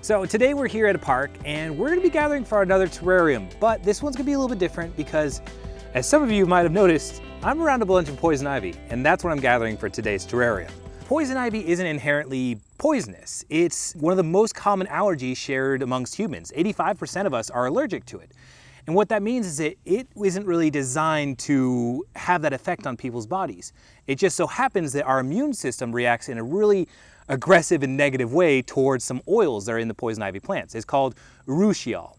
So today we're here at a park and we're gonna be gathering for another terrarium, but this one's gonna be a little bit different because, as some of you might have noticed, I'm around a bunch of poison ivy, and that's what I'm gathering for today's terrarium. Poison ivy isn't inherently poisonous. It's one of the most common allergies shared amongst humans. 85% of us are allergic to it. And what that means is that it isn't really designed to have that effect on people's bodies. It just so happens that our immune system reacts in a really aggressive and negative way towards some oils that are in the poison ivy plants. It's called urushiol.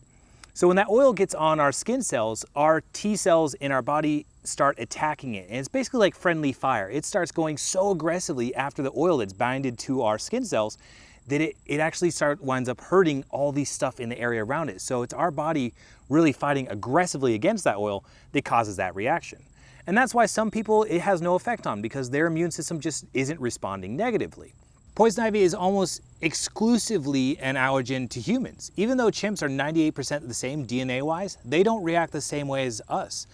So when that oil gets on our skin cells, our T cells in our body start attacking it. And it's basically like friendly fire. It starts going so aggressively after the oil that's binded to our skin cells that it actually winds up hurting all these stuff in the area around it. So it's our body really fighting aggressively against that oil that causes that reaction. And that's why some people it has no effect on, because their immune system just isn't responding negatively. Poison ivy is almost exclusively an allergen to humans. Even though chimps are 98% the same DNA-wise, they don't react the same way as us.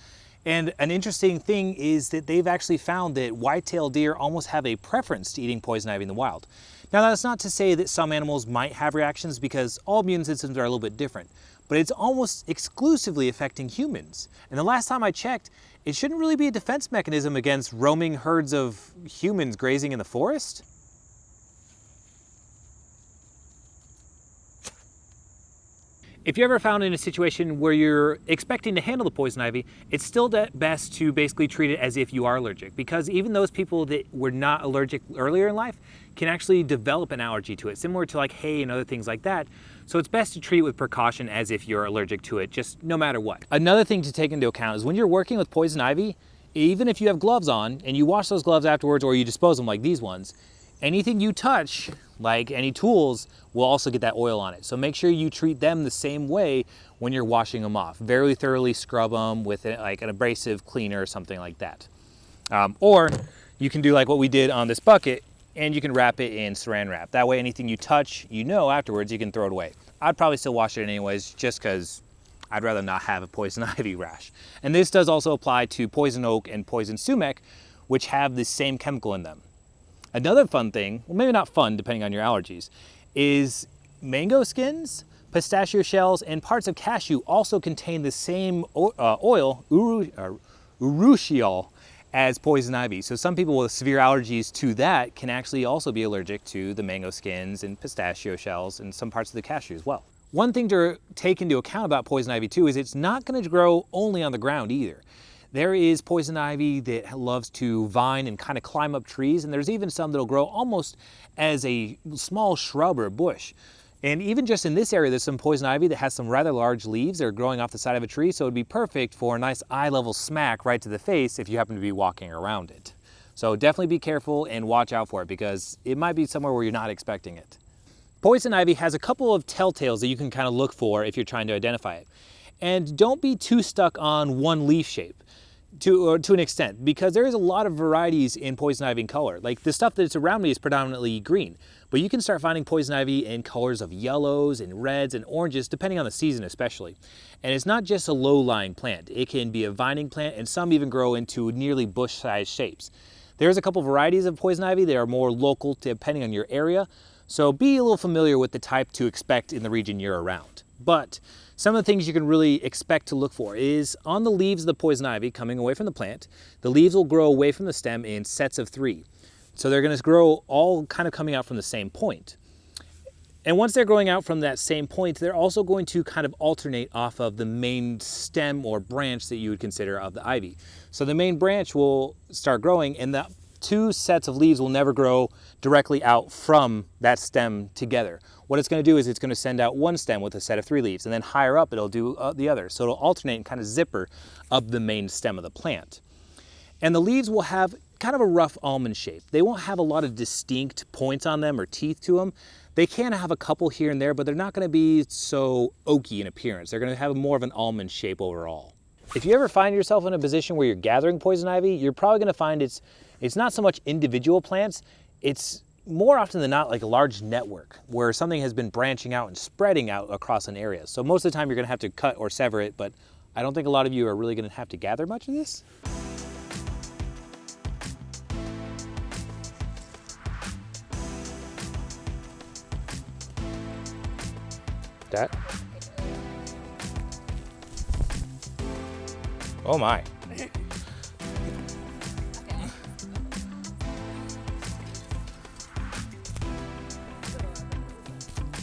And an interesting thing is that they've actually found that white-tailed deer almost have a preference to eating poison ivy in the wild. Now that's not to say that some animals might have reactions, because all immune systems are a little bit different, but it's almost exclusively affecting humans. And the last time I checked, it shouldn't really be a defense mechanism against roaming herds of humans grazing in the forest. If you're ever found in a situation where you're expecting to handle the poison ivy, it's still best to basically treat it as if you are allergic, because even those people that were not allergic earlier in life can actually develop an allergy to it, similar to like hay and other things like that. So it's best to treat it with precaution as if you're allergic to it, just no matter what. Another thing to take into account is when you're working with poison ivy, even if you have gloves on and you wash those gloves afterwards or you dispose them like these ones, anything you touch, like any tools, will also get that oil on it. So make sure you treat them the same way when you're washing them off. Very thoroughly scrub them with like an abrasive cleaner or something like that. Or you can do like what we did on this bucket, and you can wrap it in saran wrap. That way anything you touch, afterwards you can throw it away. I'd probably still wash it anyways, just because I'd rather not have a poison ivy rash. And this does also apply to poison oak and poison sumac, which have the same chemical in them. Another fun thing, well maybe not fun depending on your allergies, is mango skins, pistachio shells, and parts of cashew also contain the same oil, urushiol, as poison ivy. So some people with severe allergies to that can actually also be allergic to the mango skins and pistachio shells and some parts of the cashew as well. One thing to take into account about poison ivy too is it's not going to grow only on the ground either. There is poison ivy that loves to vine and kind of climb up trees, and there's even some that'll grow almost as a small shrub or a bush. And even just in this area, there's some poison ivy that has some rather large leaves that are growing off the side of a tree, so it'd be perfect for a nice eye-level smack right to the face if you happen to be walking around it. So definitely be careful and watch out for it, because it might be somewhere where you're not expecting it. Poison ivy has a couple of telltales that you can kind of look for if you're trying to identify it. And don't be too stuck on one leaf shape. To an extent, because there is a lot of varieties in poison ivy in color. Like the stuff that's around me is predominantly green, but you can start finding poison ivy in colors of yellows and reds and oranges, depending on the season especially. And it's not just a low-lying plant. It can be a vining plant, and some even grow into nearly bush-sized shapes. There's a couple varieties of poison ivy that are more local depending on your area, so be a little familiar with the type to expect in the region you're around. But some of the things you can really expect to look for is on the leaves of the poison ivy coming away from the plant, the leaves will grow away from the stem in sets of 3. So they're going to grow all kind of coming out from the same point. And once they're growing out from that same point, they're also going to kind of alternate off of the main stem or branch that you would consider of the ivy. So the main branch will start growing, and the 2 sets of leaves will never grow directly out from that stem together. What it's going to do is it's going to send out one stem with a set of 3 leaves, and then higher up it'll do the other. So it'll alternate and kind of zipper up the main stem of the plant. And the leaves will have kind of a rough almond shape. They won't have a lot of distinct points on them or teeth to them. They can have a couple here and there, but they're not going to be so oaky in appearance. They're going to have more of an almond shape overall. If you ever find yourself in a position where you're gathering poison ivy, you're probably going to find it's not so much individual plants, it's more often than not like a large network where something has been branching out and spreading out across an area. So most of the time you're going to have to cut or sever it, but I don't think a lot of you are really going to have to gather much of this. That. Oh my.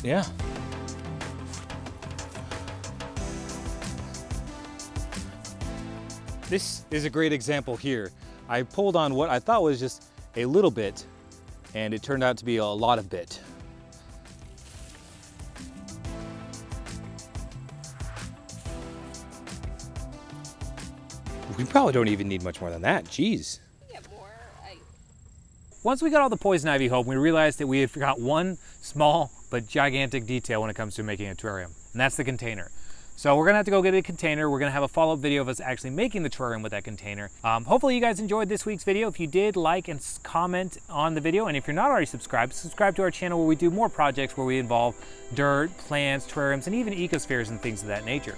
Yeah. This is a great example here. I pulled on what I thought was just a little bit, and it turned out to be a lot of bit. We probably don't even need much more than that, jeez. Once we got all the poison ivy home, we realized that we had forgot one small but gigantic detail when it comes to making a terrarium, and that's the container. So we're gonna have to go get a container. We're gonna have a follow-up video of us actually making the terrarium with that container. Hopefully you guys enjoyed this week's video. If you did, like and comment on the video. And if you're not already subscribed, subscribe to our channel where we do more projects where we involve dirt, plants, terrariums, and even ecospheres and things of that nature.